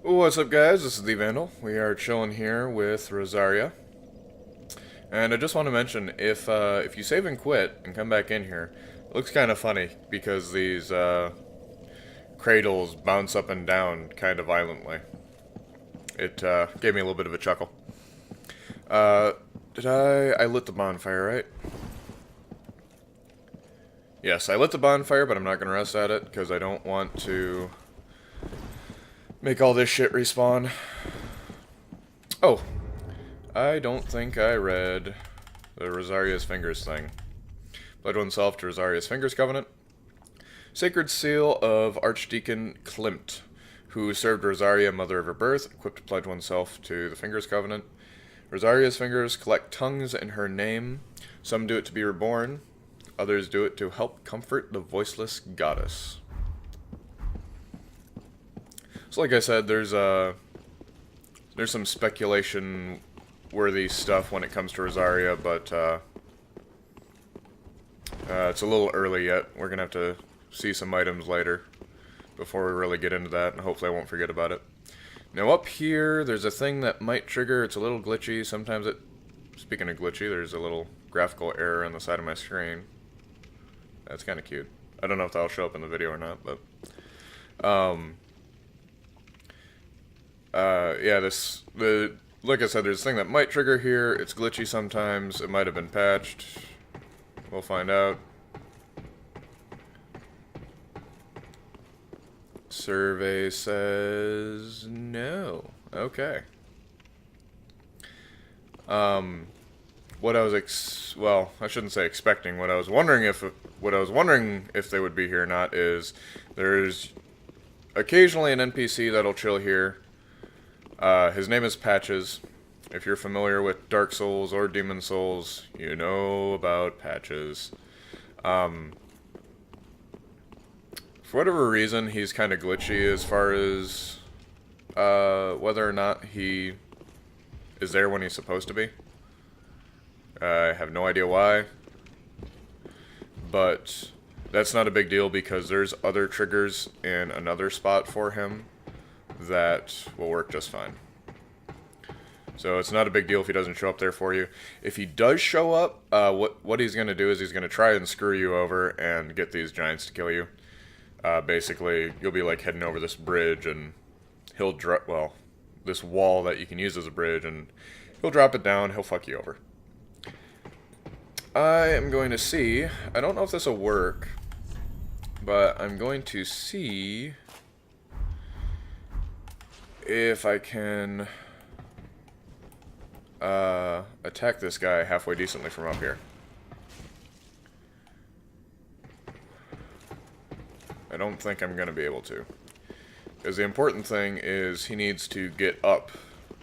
What's up, guys? This is the Vandal. We are chilling here with Rosaria, and I just want to mention if you save and quit and come back in here, it looks kind of funny because these cradles bounce up and down kind of violently. It gave me a little bit of a chuckle. Uh, did I lit the bonfire, right? Yes, I lit the bonfire, but I'm not gonna rest at it because I don't want to make all this shit respawn. Oh, I don't think I read the Rosaria's Fingers thing. Pledge oneself to Rosaria's Fingers Covenant. Sacred Seal of Archdeacon Klimt, who served Rosaria, mother of her birth, equipped to pledge oneself to the Fingers Covenant. Rosaria's fingers collect tongues in her name. Some do it to be reborn. Others do it to help comfort the voiceless goddess. So like I said, there's some speculation-worthy stuff when it comes to Rosaria, but it's a little early yet. We're going to have to see some items later before we really get into that, and hopefully I won't forget about it. Now up here, there's a thing that might trigger. It's a little glitchy. Sometimes it... Speaking of glitchy, there's a little graphical error on the side of my screen. That's kind of cute. I don't know if that'll show up in the video or not, but... yeah, like I said, there's a thing that might trigger here. It's glitchy sometimes. It might have been patched. We'll find out. Survey says no. Okay. What I was well, I shouldn't say expecting. What I was wondering if they would be here or not is there's occasionally an NPC that'll chill here. His name is Patches. If you're familiar with Dark Souls or Demon Souls, you know about Patches. For whatever reason, he's kind of glitchy as far as whether or not he is there when he's supposed to be. I have no idea why, but that's not a big deal because there's other triggers in another spot for him that will work just fine. So it's not a big deal if he doesn't show up there for you. If he does show up, what he's going to do is he's going to try and screw you over and get these giants to kill you. Basically, you'll be like heading over this bridge and he'll drop, well, this wall that you can use as a bridge, and he'll drop it down, he'll fuck you over. I am going to see, I don't know if this will work, but I'm going to see if I can attack this guy halfway decently from up here. I don't think I'm going to be able to. Because the important thing is he needs to get up,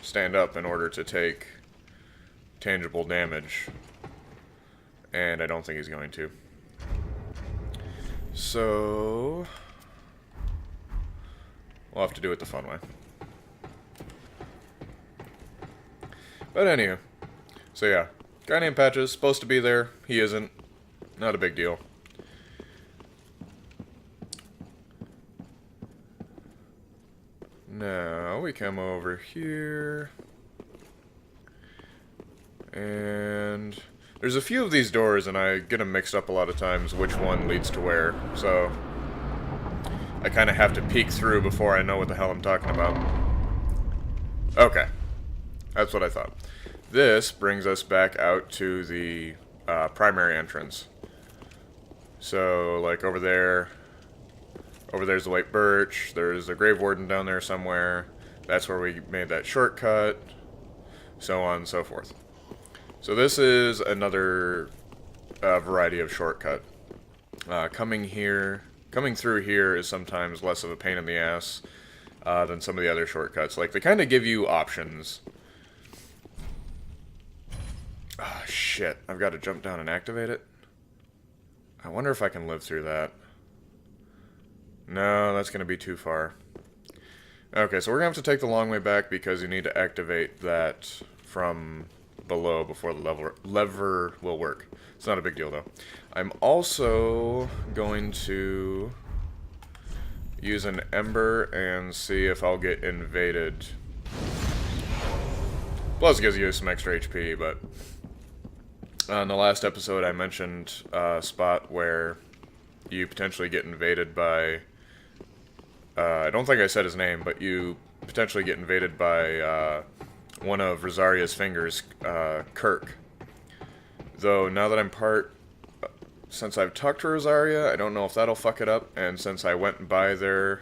stand up, in order to take tangible damage. And I don't think he's going to. So we'll have to do it the fun way. But anywho, so yeah, guy named Patches, supposed to be there, he isn't, not a big deal. Now we come over here, and there's a few of these doors, and I get them mixed up a lot of times, which one leads to where, so I kind of have to peek through before I know what the hell I'm talking about. Okay, that's what I thought. This brings us back out to the primary entrance. So, like over there's the white birch, there's a grave warden down there somewhere, that's where we made that shortcut, so on and so forth. So this is another variety of shortcut. Coming through here is sometimes less of a pain in the ass than some of the other shortcuts. Like, they kind of give you options. Ah, shit. I've got to jump down and activate it. I wonder if I can live through that. No, that's going to be too far. Okay, so we're going to have to take the long way back because you need to activate that from below before the lever will work. It's not a big deal, though. I'm also going to use an ember and see if I'll get invaded. Plus, it gives you some extra HP, but on the last episode I mentioned a spot where you potentially get invaded by, I don't think I said his name, but you potentially get invaded by one of Rosaria's fingers, Kirk. Though, now that I'm since I've talked to Rosaria, I don't know if that'll fuck it up, and since I went by there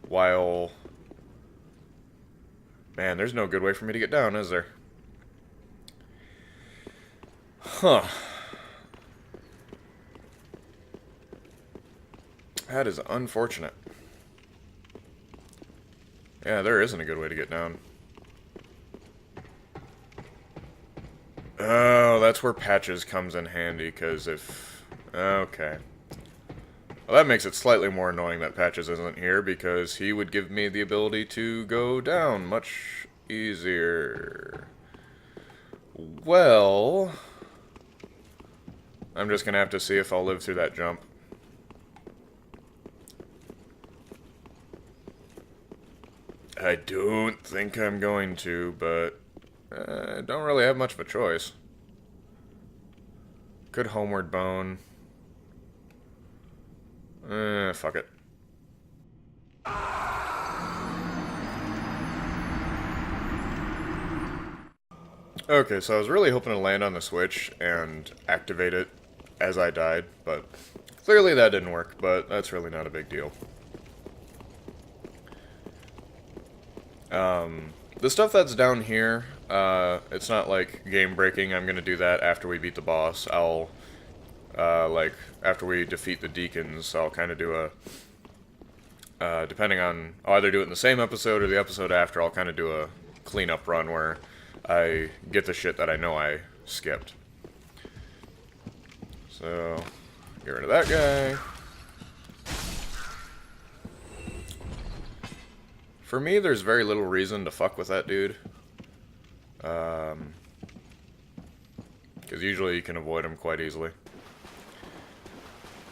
while... Man, there's no good way for me to get down, is there? Huh. That is unfortunate. Yeah, there isn't a good way to get down. Oh, that's where Patches comes in handy, because if... Okay. Well, that makes it slightly more annoying that Patches isn't here, because he would give me the ability to go down much easier. Well... I'm just gonna have to see if I'll live through that jump. I don't think I'm going to, but... I don't really have much of a choice. Good homeward bone. Fuck it. Okay, so I was really hoping to land on the switch and activate it as I died, but clearly that didn't work, but that's really not a big deal. The stuff that's down here, it's not like game breaking. I'm gonna do that after we beat the boss. I'll, like, after we defeat the Deacons, I'll kind of do a, depending on, I'll either do it in the same episode or the episode after, I'll kind of do a cleanup run where I get the shit that I know I skipped. So, get rid of that guy. For me, there's very little reason to fuck with that dude. Because usually you can avoid him quite easily.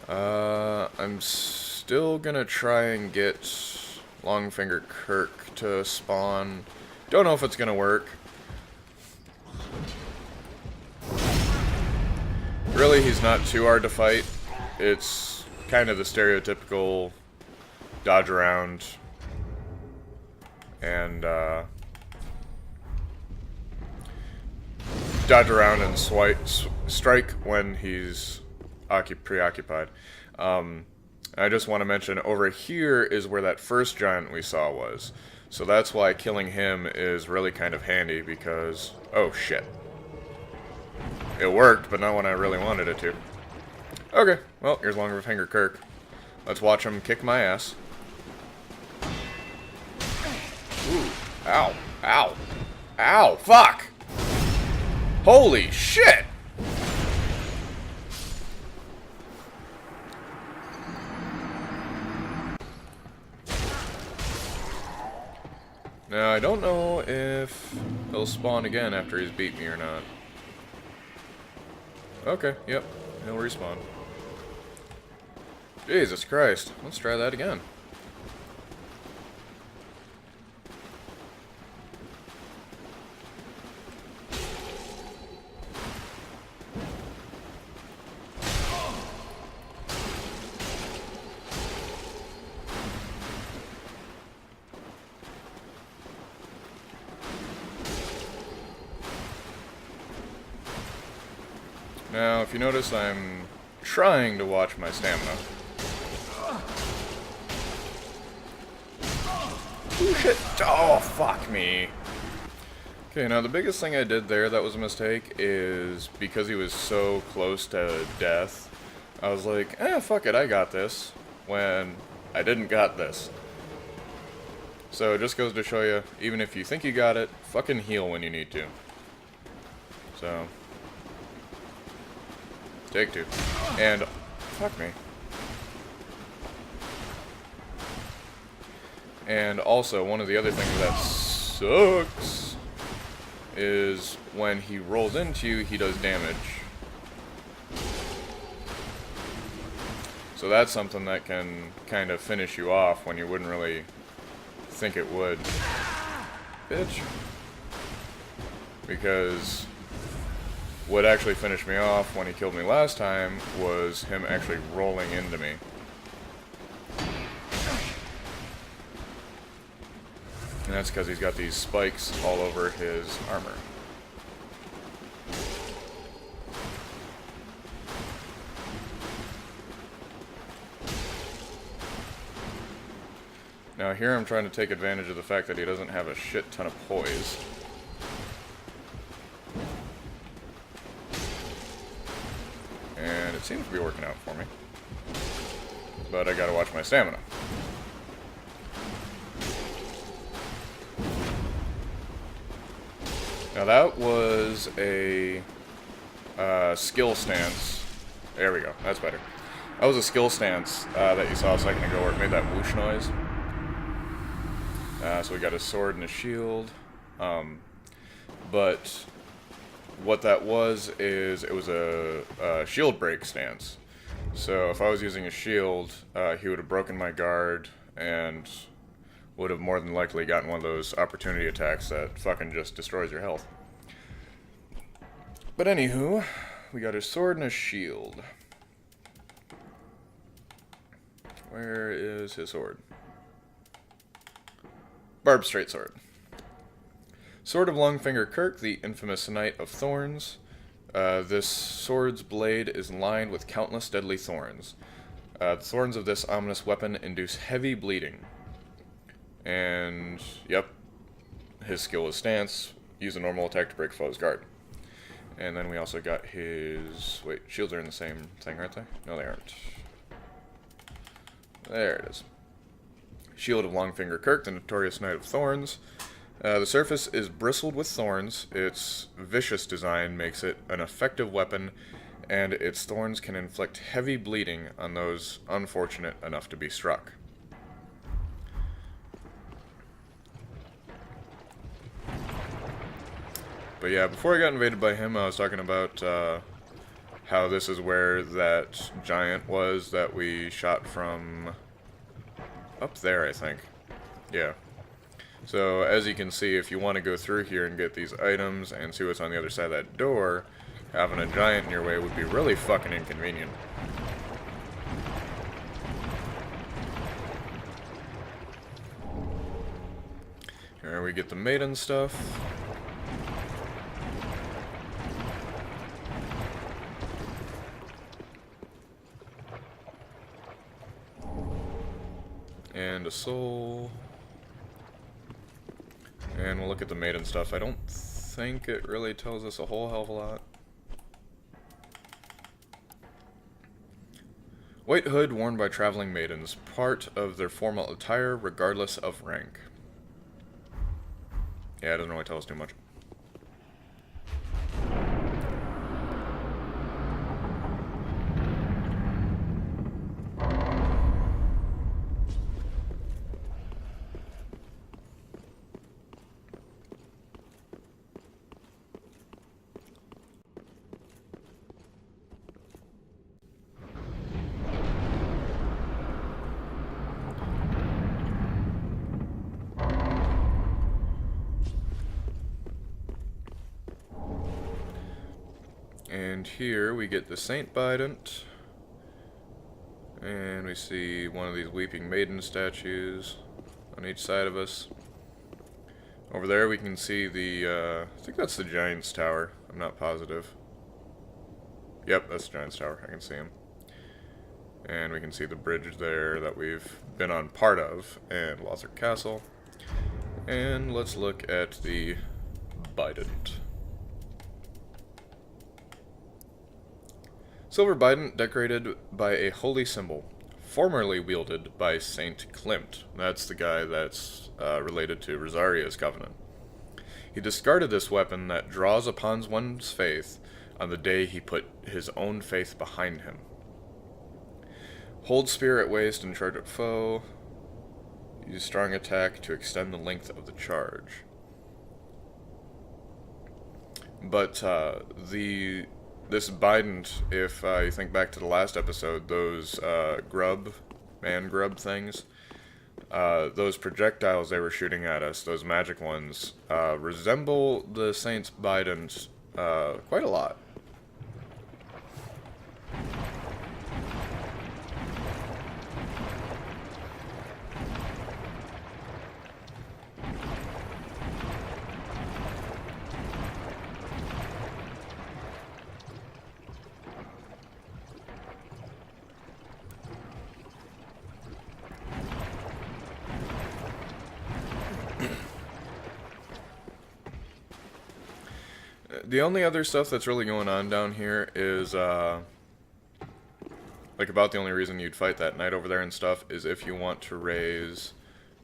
I'm still gonna try and get Longfinger Kirk to spawn. Don't know if it's gonna work. Really, he's not too hard to fight. It's kind of the stereotypical dodge around and strike when he's preoccupied. I just want to mention, over here is where that first giant we saw was. So that's why killing him is really kind of handy, because... Oh, shit. It worked, but not when I really wanted it to. Okay, well, here's Longfinger Kirk. Let's watch him kick my ass. Ooh. Ow. Ow. Ow. Fuck! Holy shit! Now, I don't know if he'll spawn again after he's beat me or not. Okay, yep, he'll respawn. Jesus Christ, let's try that again. Now, if you notice, I'm trying to watch my stamina. Oh, shit. Oh, fuck me. Okay, now the biggest thing I did there that was a mistake is because he was so close to death, I was like, fuck it, I got this, when I didn't got this. So it just goes to show you, even if you think you got it, fucking heal when you need to. So... Take two. And... Fuck me. And also, one of the other things that sucks is when he rolls into you, he does damage. So So that's something that can kind of finish you off when you wouldn't really think it would. Bitch. Because what actually finished me off when he killed me last time was him actually rolling into me. And that's because he's got these spikes all over his armor. Now here I'm trying to take advantage of the fact that he doesn't have a shit ton of poise. And it seems to be working out for me. But I gotta watch my stamina. Now that was a skill stance. There we go, that's better. That was a skill stance that you saw a second ago where it made that whoosh noise. So we got a sword and a shield. But what that was is it was a shield break stance. So if I was using a shield, he would have broken my guard and would have more than likely gotten one of those opportunity attacks that fucking just destroys your health. But anywho, we got a sword and a shield. Where is his sword? Barbed straight sword. Sword of Longfinger Kirk, the infamous Knight of Thorns. This sword's blade is lined with countless deadly thorns. The thorns of this ominous weapon induce heavy bleeding. And, yep, his skill is stance. Use a normal attack to break foe's guard. And then we also got his... Wait, shields are in the same thing, aren't they? No, they aren't. There it is. Shield of Longfinger Kirk, the notorious Knight of Thorns. The surface is bristled with thorns. Its vicious design makes it an effective weapon, and its thorns can inflict heavy bleeding on those unfortunate enough to be struck. But yeah, before I got invaded by him, I was talking about how this is where that giant was that we shot from up there, I think. Yeah. So, as you can see, if you want to go through here and get these items and see what's on the other side of that door, having a giant in your way would be really fucking inconvenient. Here we get the maiden stuff. And a soul. And we'll look at the maiden stuff. I don't think it really tells us a whole hell of a lot. White hood worn by traveling maidens, part of their formal attire regardless of rank. Yeah, it doesn't really tell us too much. And here we get the Saint Bident, and we see one of these Weeping Maiden statues on each side of us. Over there we can see the, I think that's the Giant's Tower, I'm not positive. Yep, that's the Giant's Tower, I can see him. And we can see the bridge there that we've been on part of, and Lothric Castle. And let's look at the Bident. Silver Bident decorated by a holy symbol, formerly wielded by Saint Klimt. That's the guy that's related to Rosaria's covenant. He discarded this weapon that draws upon one's faith on the day he put his own faith behind him. Hold spear at waist and charge at foe. Use strong attack to extend the length of the charge. But the This Bident, if you think back to the last episode, those man grub things, those projectiles they were shooting at us, those magic ones, resemble the Saint's Bident quite a lot. The only other stuff that's really going on down here is, like, about the only reason you'd fight that knight over there and stuff is if you want to raise,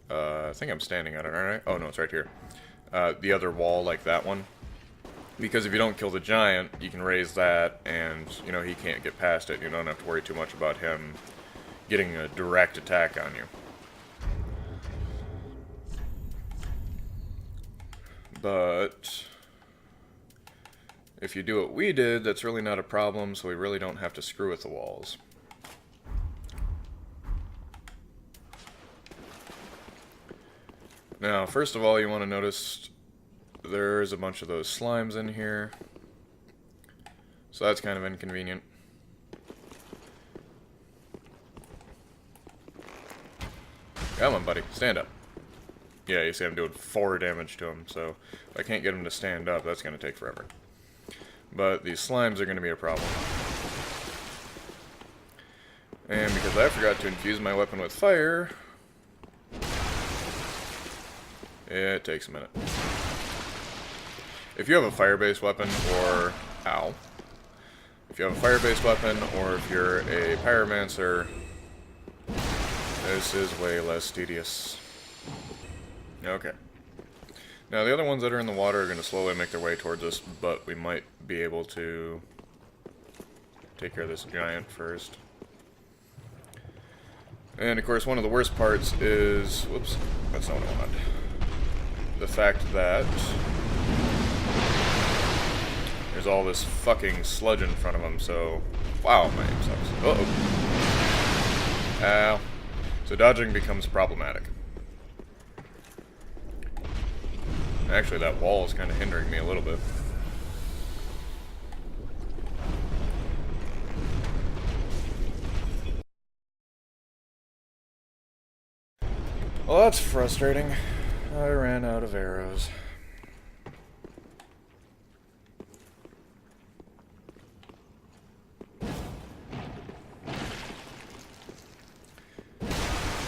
I think I'm standing on it, aren't I? Oh, no, it's right here. The other wall, like that one. Because if you don't kill the giant, you can raise that, and, you know, he can't get past it. You don't have to worry too much about him getting a direct attack on you. But if you do what we did, that's really not a problem, so we really don't have to screw with the walls. Now, first of all, you want to notice there's a bunch of those slimes in here. So that's kind of inconvenient. Come on, buddy. Stand up. Yeah, you see I'm doing 4 damage to him, so if I can't get him to stand up, that's going to take forever. But these slimes are going to be a problem. And because I forgot to infuse my weapon with fire, it takes a minute. If you have a fire-based weapon, or... Ow. If you have a fire-based weapon, or if you're a pyromancer, this is way less tedious. Okay. Now, the other ones that are in the water are going to slowly make their way towards us, but we might be able to take care of this giant first. And, of course, one of the worst parts is... Whoops, that's not what I wanted. The fact that there's all this fucking sludge in front of him, so... Wow, my aim sucks. Uh-oh. Ow. So dodging becomes problematic. Actually, that wall is kind of hindering me a little bit. Well, that's frustrating. I ran out of arrows.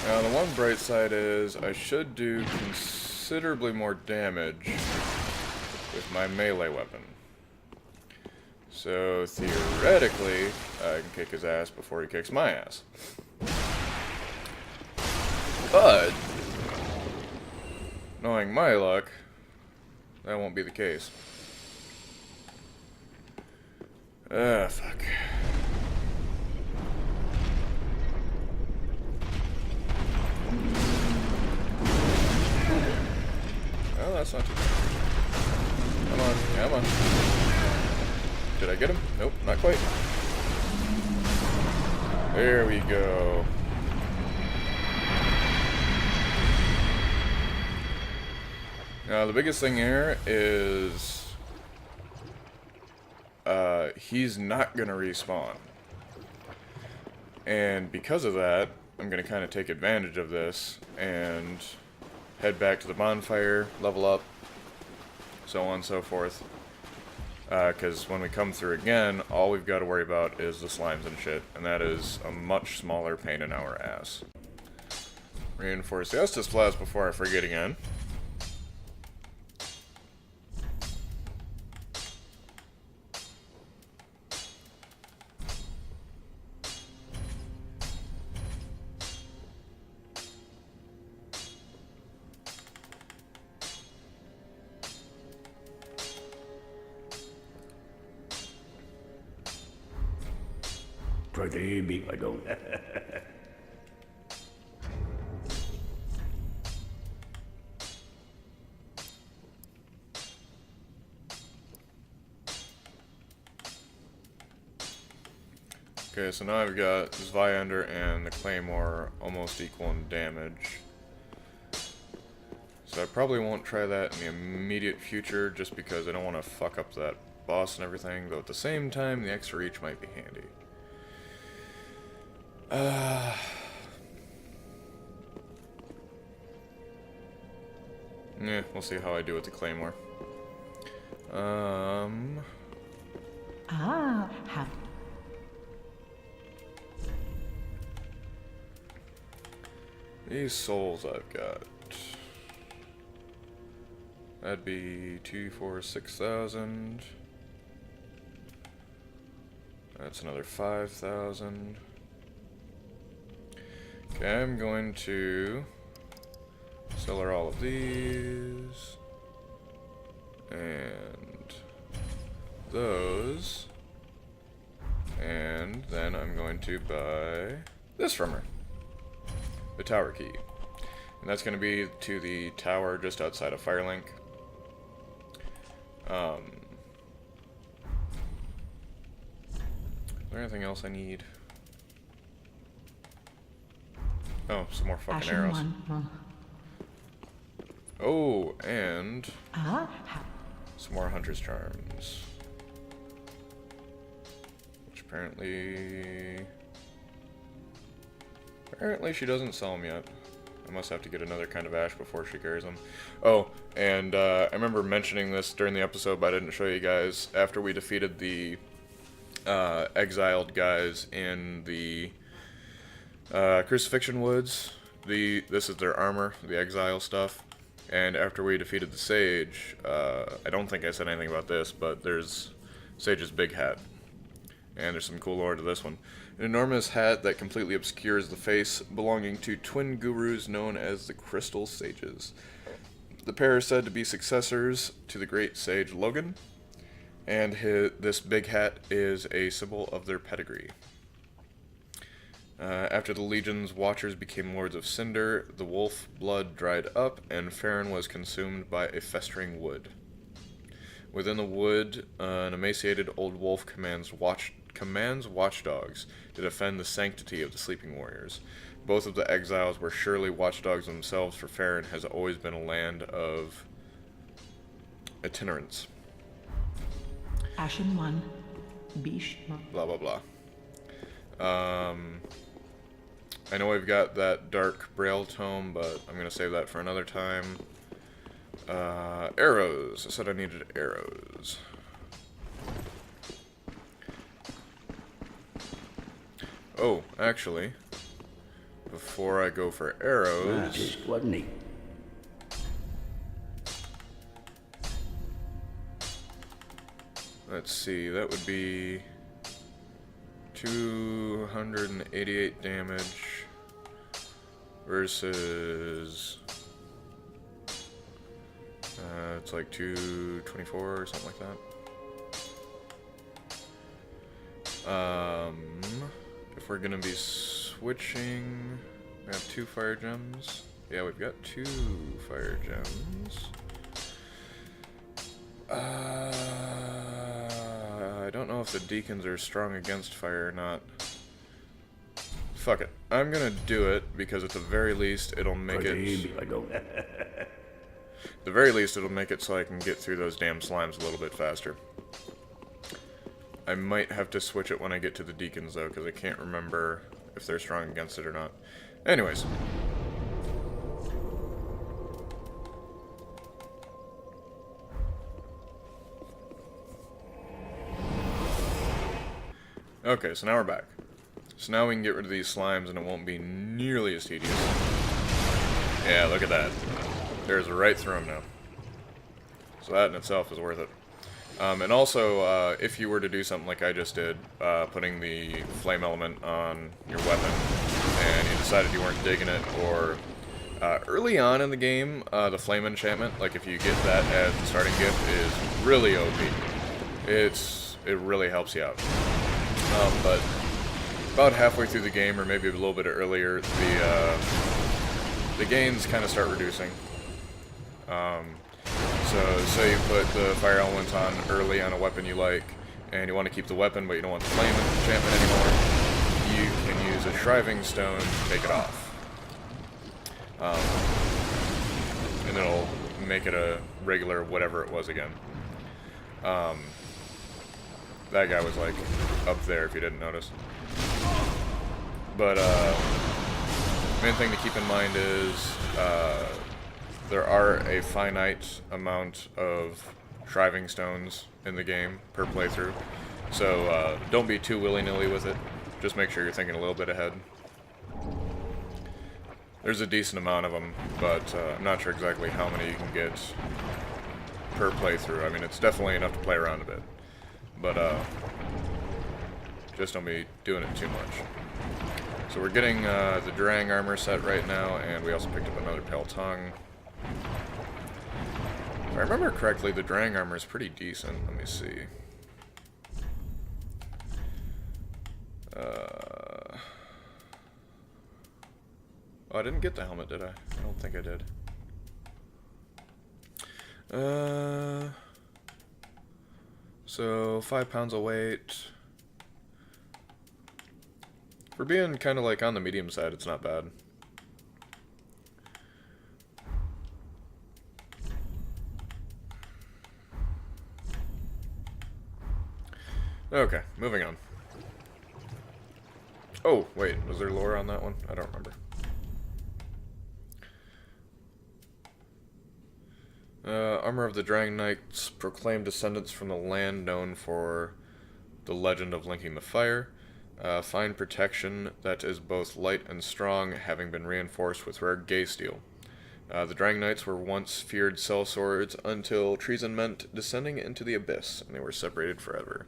Now, the one bright side is I should do considerably more damage with my melee weapon. So, theoretically, I can kick his ass before he kicks my ass. But, knowing my luck, that won't be the case. Fuck. Well, that's not too bad. Come on, come on. Did I get him? Nope, not quite. There we go. Now, the biggest thing here is he's not going to respawn. And because of that, I'm going to kind of take advantage of this and head back to the bonfire, level up, so on and so forth. Because when we come through again, all we've got to worry about is the slimes and shit, and that is a much smaller pain in our ass. Reinforce the Estus Flask before I forget again. Pretty big, I don't. Okay, so now I've got this Viander and the Claymore almost equal in damage. So I probably won't try that in the immediate future just because I don't want to fuck up that boss and everything, though at the same time the extra reach might be handy. Yeah, we'll see how I do with the Claymore. These souls I've got. That'd be 2, 4, 6,000. That's another 5,000. Okay, I'm going to sell her all of these. And those. And then I'm going to buy this from her. The tower key. And that's going to be to the tower just outside of Firelink. Is there anything else I need? Oh, some more fucking arrows. Oh, and some more Hunter's Charms. Which apparently she doesn't sell them yet. I must have to get another kind of ash before she carries them. Oh, and I remember mentioning this during the episode, but I didn't show you guys. After we defeated the exiled guys in the Crucifixion Woods, this is their armor, the exile stuff. And after we defeated the Sage, I don't think I said anything about this, but there's Sage's big hat. And there's some cool lore to this one. An enormous hat that completely obscures the face, belonging to twin gurus known as the Crystal Sages. The pair are said to be successors to the great sage Logan, and this big hat is a symbol of their pedigree. After the Legion's Watchers became Lords of Cinder, the wolf blood dried up, and Farron was consumed by a festering wood. Within the wood, an emaciated old wolf commands watchdogs to defend the sanctity of the sleeping warriors. Both of the exiles were surely watchdogs themselves, for Farron has always been a land of itinerants. Ashen one, Bish. Blah blah blah. I know we've got that dark Braille tome, but I'm gonna save that for another time. Arrows. I said I needed arrows. Oh, actually, before I go for arrows, Just wasn't he? let's see, that would be 288 damage versus it's like 224 or something like that. If we're gonna be switching, we have 2 fire gems. Yeah, we've got 2 fire gems. I don't know if the Deacons are strong against fire or not. Fuck it. I'm gonna do it because at the very least it'll make it. The very least it'll make it so I can get through those damn slimes a little bit faster. I might have to switch it when I get to the Deacons though, because I can't remember if they're strong against it or not. Anyways. Okay, so now we're back. So now we can get rid of these slimes and it won't be nearly as tedious. Yeah, look at that. There's right through them now. So that in itself is worth it. And also, if you were to do something like I just did, putting the flame element on your weapon, and you decided you weren't digging it, or early on in the game, the flame enchantment, like if you get that as the starting gift, is really OP. It really helps you out. But about halfway through the game, or maybe a little bit earlier, the gains kind of start reducing. So say you put the fire element on early on a weapon you like, and you want to keep the weapon, but you don't want the flame enchantment anymore. use a shriving stone to take it off. And it'll make it a regular whatever it was again. That guy was like up there if you didn't notice. But main thing to keep in mind is there are a finite amount of shriving stones in the game per playthrough. So don't be too willy-nilly with it. Just make sure you're thinking a little bit ahead. There's a decent amount of them, but I'm not sure exactly how many you can get per playthrough. I mean, it's definitely enough to play around a bit. But just don't be doing it too much. So we're getting the Drang armor set right now, and we also picked up another Pale Tongue. If I remember correctly, the Drang armor is pretty decent. Let me see. Oh, I didn't get the helmet, did I? I don't think I did. So 5 pounds of weight. For being kind of like on the medium side, it's not bad. Okay, moving on. Oh, wait, was there lore on that one? I don't remember. Armor of the Drang Knights, proclaimed descendants from the land known for the legend of linking the fire. Fine protection that is both light and strong, having been reinforced with rare gay steel. The Drang Knights were once feared sellswords until treason meant descending into the abyss, and they were separated forever.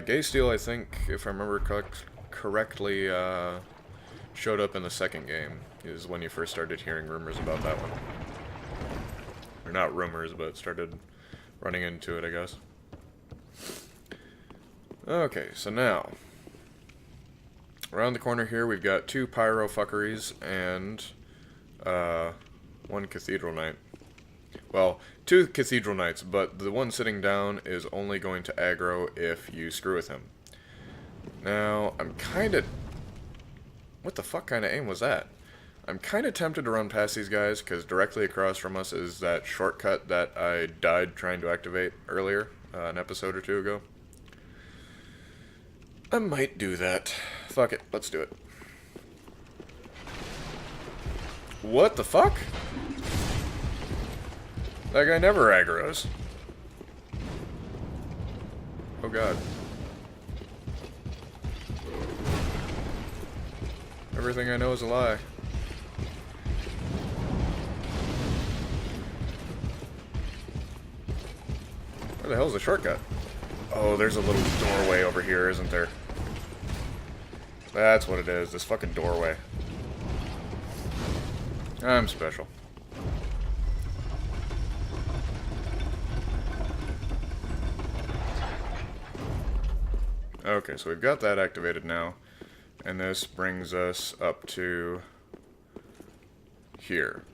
Gay steel, I think, if I remember correctly, showed up in the second game, is when you first started hearing rumors about that one. Or not rumors, but started running into it, I guess. Okay, so now, around the corner here we've got 2 pyro fuckeries and 1 cathedral knight. Well, 2 cathedral knights, but the one sitting down is only going to aggro if you screw with him. Now, I'm kinda... What the fuck kind of aim was that? I'm kind of tempted to run past these guys, because directly across from us is that shortcut that I died trying to activate earlier, an episode or 2 ago. I might do that. Fuck it, let's do it. What the fuck? That guy never aggroes. Oh god. Everything I know is a lie. Where the hell is the shortcut? Oh, there's a little doorway over here, isn't there? That's what it is, this fucking doorway. I'm special. Okay, so we've got that activated now. And this brings us up to here.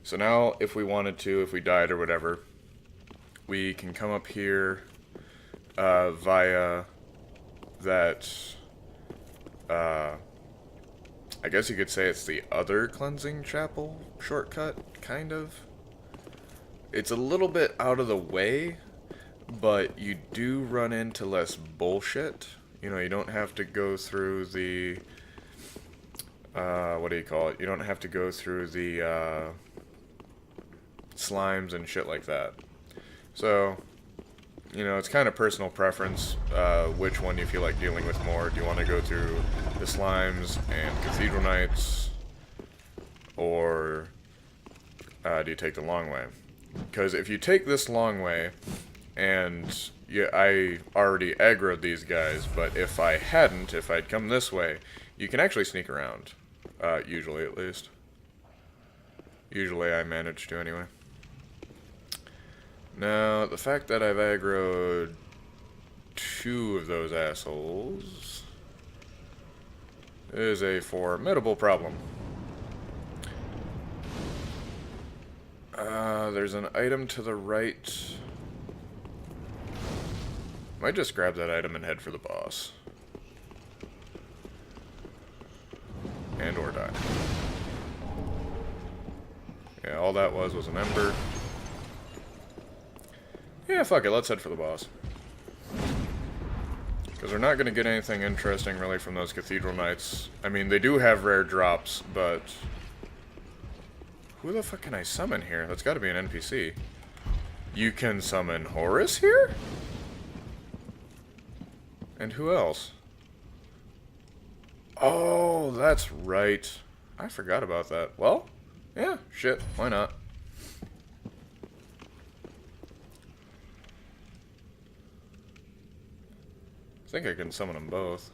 So now, if we wanted to, if we died or whatever, we can come up here via that, I guess you could say it's the other cleansing chapel shortcut, kind of. It's a little bit out of the way, but you do run into less bullshit. You know, you don't have to go through the, what do you call it? You don't have to go through the, slimes and shit like that. So, you know, it's kind of personal preference, which one you feel like dealing with more. Do you want to go through the slimes and cathedral knights, or do you take the long way? Because if you take this long way, and yeah, I already aggroed these guys, but if I hadn't, if I'd come this way, you can actually sneak around. Usually, at least. Usually I manage to, anyway. Now, the fact that I've aggroed 2 of those assholes is a formidable problem. There's an item to the right. Might just grab that item and head for the boss. and or die. Yeah, all that was an ember. Yeah, fuck it, let's head for the boss. Because we're not going to get anything interesting, really, from those Cathedral Knights. I mean, they do have rare drops, but... who the fuck can I summon here? That's got to be an NPC. You can summon Horus here? And who else? Oh, that's right. I forgot about that. Well, yeah, shit, why not? I think I can summon them both.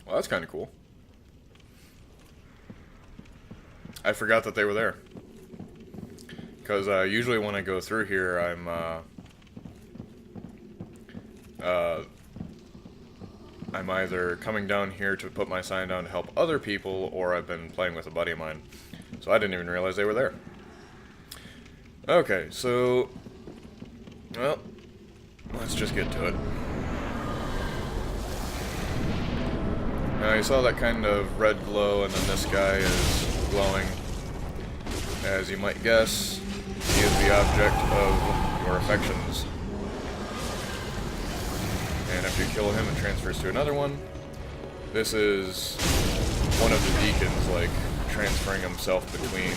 Well, that's kind of cool. I forgot that they were there. Because usually when I go through here, I'm either coming down here to put my sign down to help other people, or I've been playing with a buddy of mine. So I didn't even realize they were there. Okay, so... well, let's just get to it. Now, you saw that kind of red glow, and then this guy is glowing. As you might guess, he is the object of your affections. And after you kill him, it transfers to another one. This is one of the Deacons, like, transferring himself between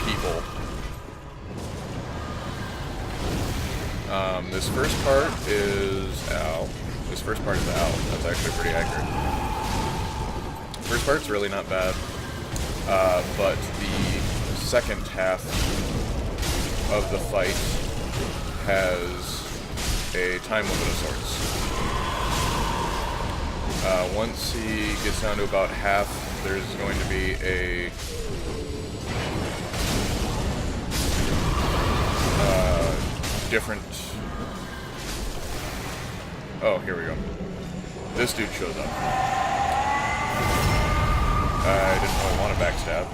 people. This first part is Al. This first part is Al. That's actually pretty accurate. First part's really not bad. But the second half of the fight has a time limit of sorts. Once he gets down to about half, there's going to be a different... oh, here we go. This dude shows up. I didn't really want to backstab.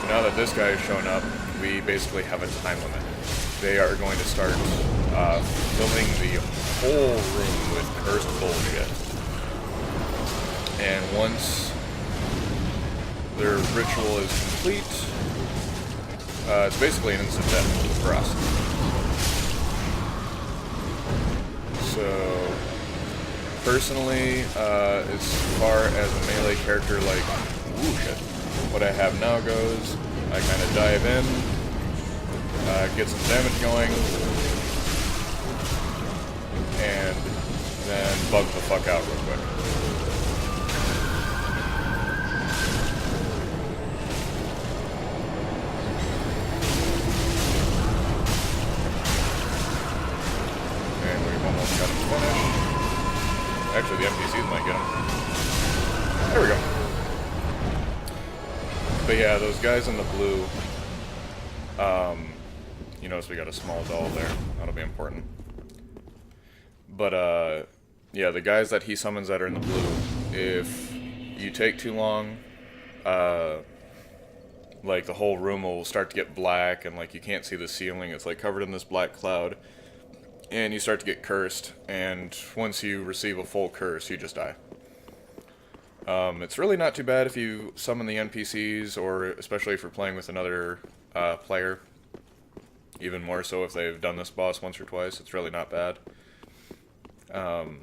So now that this guy has shown up, we basically have a time limit. They are going to start filling the whole room with cursed bullshit. And once their ritual is complete, it's basically an instant death for us. So, personally, as far as a melee character like what I have now goes, I kind of dive in, get some damage going, and then bug the fuck out real quick. And we've almost got him finished. Actually, the NPCs might get him. There we go. But yeah, those guys in the blue, you notice we got a small doll there. That'll be important. But, yeah, the guys that he summons that are in the blue, if you take too long, like, the whole room will start to get black, and, like, you can't see the ceiling. It's, like, covered in this black cloud. And you start to get cursed, and once you receive a full curse, you just die. It's really not too bad if you summon the NPCs, or especially if you're playing with another player. Even more so if they've done this boss once or twice. It's really not bad. You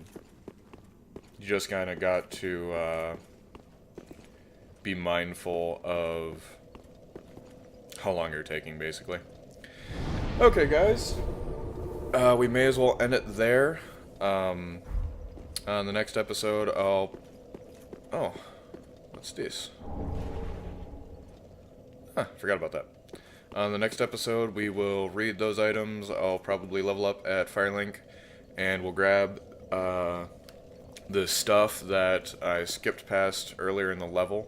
just kind of got to be mindful of how long you're taking, basically. Okay, guys. We may as well end it there. On the next episode, I'll... oh, what's this? Huh, forgot about that. On the next episode, we will read those items. I'll probably level up at Firelink, and we'll grab the stuff that I skipped past earlier in the level,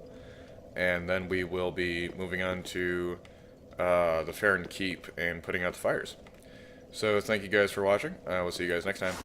and then we will be moving on to the Farron Keep and putting out the fires. So thank you guys for watching. We'll see you guys next time.